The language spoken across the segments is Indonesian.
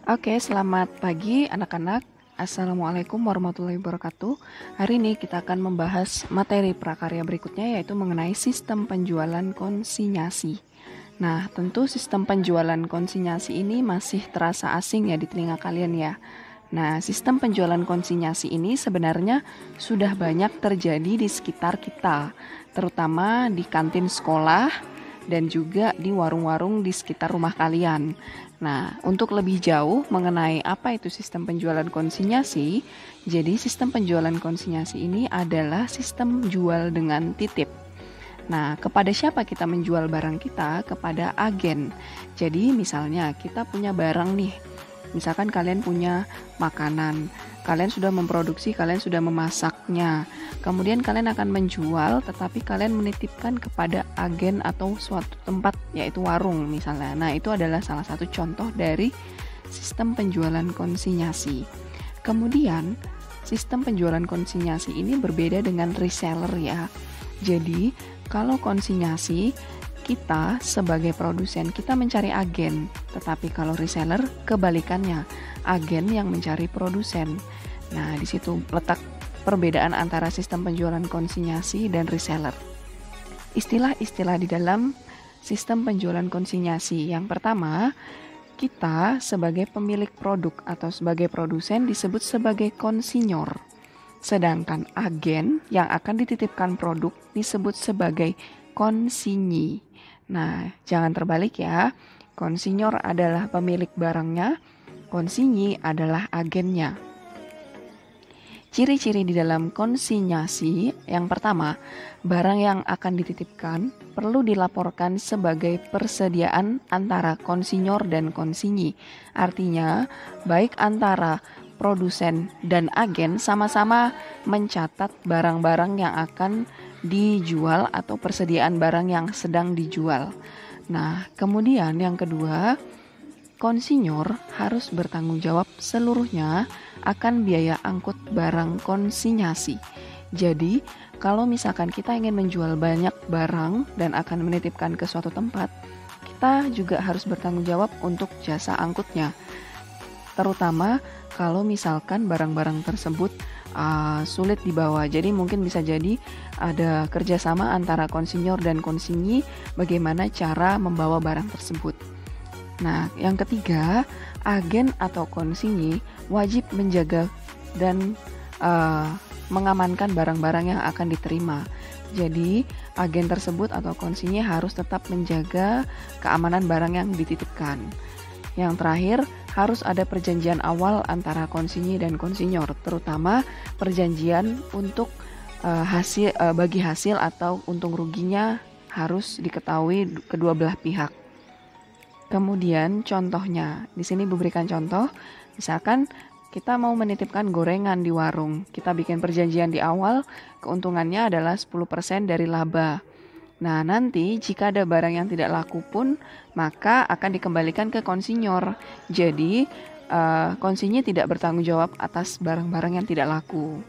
Oke, selamat pagi anak-anak. Assalamualaikum warahmatullahi wabarakatuh. Hari ini kita akan membahas materi prakarya berikutnya, yaitu mengenai sistem penjualan konsinyasi. Nah, tentu sistem penjualan konsinyasi ini masih terasa asing ya di telinga kalian ya. Nah, sistem penjualan konsinyasi ini sebenarnya sudah banyak terjadi di sekitar kita, terutama di kantin sekolah dan juga di warung-warung di sekitar rumah kalian. Nah, untuk lebih jauh mengenai apa itu sistem penjualan konsinyasi, jadi sistem penjualan konsinyasi ini adalah sistem jual dengan titip. Nah, kepada siapa kita menjual barang kita? Kepada agen. Jadi, misalnya kita punya barang nih. Misalkan kalian punya makanan, kalian sudah memproduksi, kalian sudah memasaknya. Kemudian kalian akan menjual, tetapi kalian menitipkan kepada agen atau suatu tempat, yaitu warung misalnya. Nah, itu adalah salah satu contoh dari sistem penjualan konsinyasi. Kemudian, sistem penjualan konsinyasi ini berbeda dengan reseller ya. Jadi, kalau konsinyasi, kita sebagai produsen kita mencari agen, tetapi kalau reseller kebalikannya, agen yang mencari produsen. Nah, di situ letak perbedaan antara sistem penjualan konsinyasi dan reseller. Istilah-istilah di dalam sistem penjualan konsinyasi. Yang pertama, kita sebagai pemilik produk atau sebagai produsen disebut sebagai konsinyor. Sedangkan agen yang akan dititipkan produk disebut sebagai konsinyi. Nah, jangan terbalik ya. Konsinyor adalah pemilik barangnya, konsinyi adalah agennya. Ciri-ciri di dalam konsinyasi, yang pertama, barang yang akan dititipkan perlu dilaporkan sebagai persediaan antara konsinyor dan konsinyi. Artinya, baik antara produsen dan agen sama-sama mencatat barang-barang yang akan dijual atau persediaan barang yang sedang dijual. Nah, kemudian yang kedua, konsinyor harus bertanggung jawab seluruhnya akan biaya angkut barang konsinyasi. Jadi, kalau misalkan kita ingin menjual banyak barang dan akan menitipkan ke suatu tempat, kita juga harus bertanggung jawab untuk jasa angkutnya. Terutama kalau misalkan barang-barang tersebut sulit dibawa. Jadi mungkin bisa jadi ada kerjasama antara konsinyor dan konsinyi bagaimana cara membawa barang tersebut. Nah, yang ketiga, agen atau konsinyi wajib menjaga dan mengamankan barang-barang yang akan diterima. Jadi, agen tersebut atau konsinyi harus tetap menjaga keamanan barang yang dititipkan. Yang terakhir, harus ada perjanjian awal antara konsinyi dan konsinyor, terutama perjanjian untuk bagi hasil atau untung ruginya harus diketahui kedua belah pihak. Kemudian contohnya, di sini diberikan contoh, misalkan kita mau menitipkan gorengan di warung, kita bikin perjanjian di awal, keuntungannya adalah 10% dari laba. Nah, nanti jika ada barang yang tidak laku pun, maka akan dikembalikan ke konsinyor. Jadi, konsinyi tidak bertanggung jawab atas barang-barang yang tidak laku.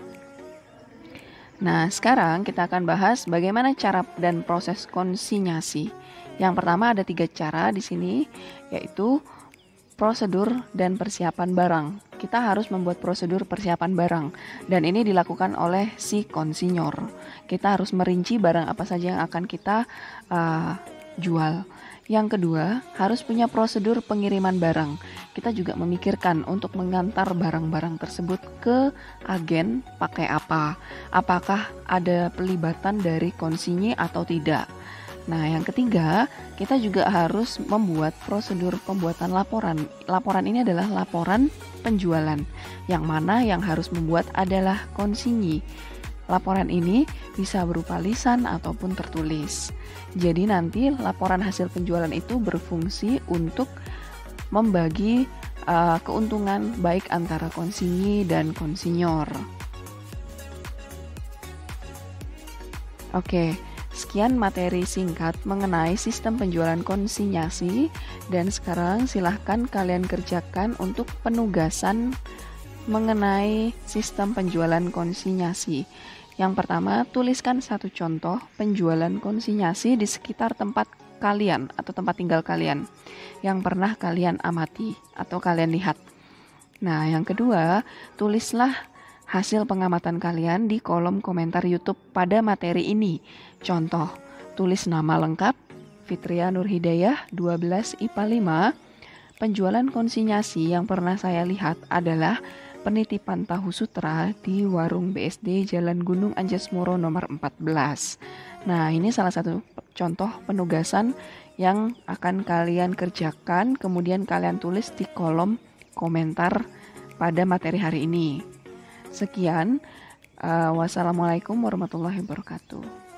Nah, sekarang kita akan bahas bagaimana cara dan proses konsinyasi. Yang pertama ada 3 cara di sini, yaitu prosedur dan persiapan barang. Kita harus membuat prosedur persiapan barang, dan ini dilakukan oleh si konsinyor. Kita harus merinci barang apa saja yang akan kita jual. Yang kedua, harus punya prosedur pengiriman barang. Kita juga memikirkan untuk mengantar barang-barang tersebut ke agen pakai apa. Apakah ada pelibatan dari konsinyi atau tidak. Nah, yang ketiga, kita juga harus membuat prosedur pembuatan laporan. Laporan ini adalah laporan penjualan, yang mana yang harus membuat adalah konsinyi. Laporan ini bisa berupa lisan ataupun tertulis. Jadi nanti laporan hasil penjualan itu berfungsi untuk membagi keuntungan baik antara konsinyi dan konsinyor. Oke. Sekian materi singkat mengenai sistem penjualan konsinyasi, dan sekarang silahkan kalian kerjakan untuk penugasan mengenai sistem penjualan konsinyasi. Yang pertama, tuliskan satu contoh penjualan konsinyasi di sekitar tempat kalian atau tempat tinggal kalian yang pernah kalian amati atau kalian lihat. Nah, yang kedua, tulislah hasil pengamatan kalian di kolom komentar YouTube pada materi ini. Contoh, tulis nama lengkap, Fitria Nurhidayah, 12 IPA 5. Penjualan konsinyasi yang pernah saya lihat adalah penitipan tahu sutra di warung BSD Jalan Gunung Anjas Moro nomor 14. Nah, ini salah satu contoh penugasan yang akan kalian kerjakan, kemudian kalian tulis di kolom komentar pada materi hari ini. Sekian, wassalamualaikum warahmatullahi wabarakatuh.